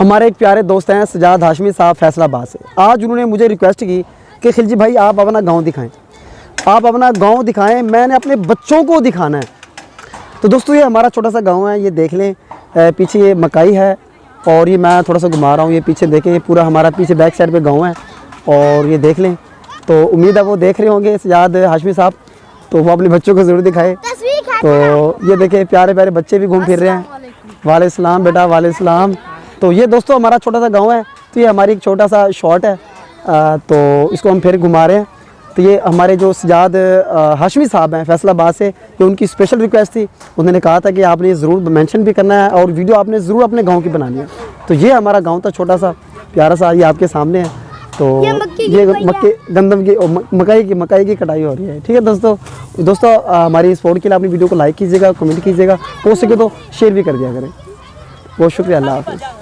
हमारे एक प्यारे दोस्त हैं सजाद हाशमी साहब फैसलाबाद से। आज उन्होंने मुझे रिक्वेस्ट की कि खिलजी भाई आप अपना गांव दिखाएं, आप अपना गांव दिखाएं, मैंने अपने बच्चों को दिखाना है। तो दोस्तों ये हमारा छोटा सा गांव है, ये देख लें, पीछे ये मकाई है और ये मैं थोड़ा सा घुमा रहा हूँ, ये पीछे देखें, ये पूरा हमारा पीछे बैक साइड पे गांव है और ये देख लें। तो उम्मीद है वो देख रहे होंगे सजाद हाशमी साहब, तो वो अपने बच्चों को ज़रूर दिखाए। तो ये देखें प्यारे प्यारे बच्चे भी घूम फिर रहे हैं। वाले सलाम बेटा, वाले सलाम। तो ये दोस्तों हमारा छोटा सा गांव है, तो ये हमारी एक छोटा सा शॉट है, तो इसको हम फिर घुमा रहे हैं। तो ये हमारे जो सजाद हाशमी साहब हैं फैसलाबाद से, ये उनकी स्पेशल रिक्वेस्ट थी। उन्होंने कहा था कि आपने ज़रूर मेंशन भी करना है और वीडियो आपने ज़रूर अपने गांव की बनानी है। तो ये हमारा गांव था छोटा सा प्यारा सा, ये आपके सामने है। तो ये गंदम की मकई की कटाई हो रही है। ठीक है दोस्तों हमारी सपोर्ट के लिए अपनी वीडियो को लाइक कीजिएगा, कमेंट कीजिएगा, हो सके तो शेयर भी कर दिया करें। बहुत शुक्रिया, अल्लाह हाफ़िज़।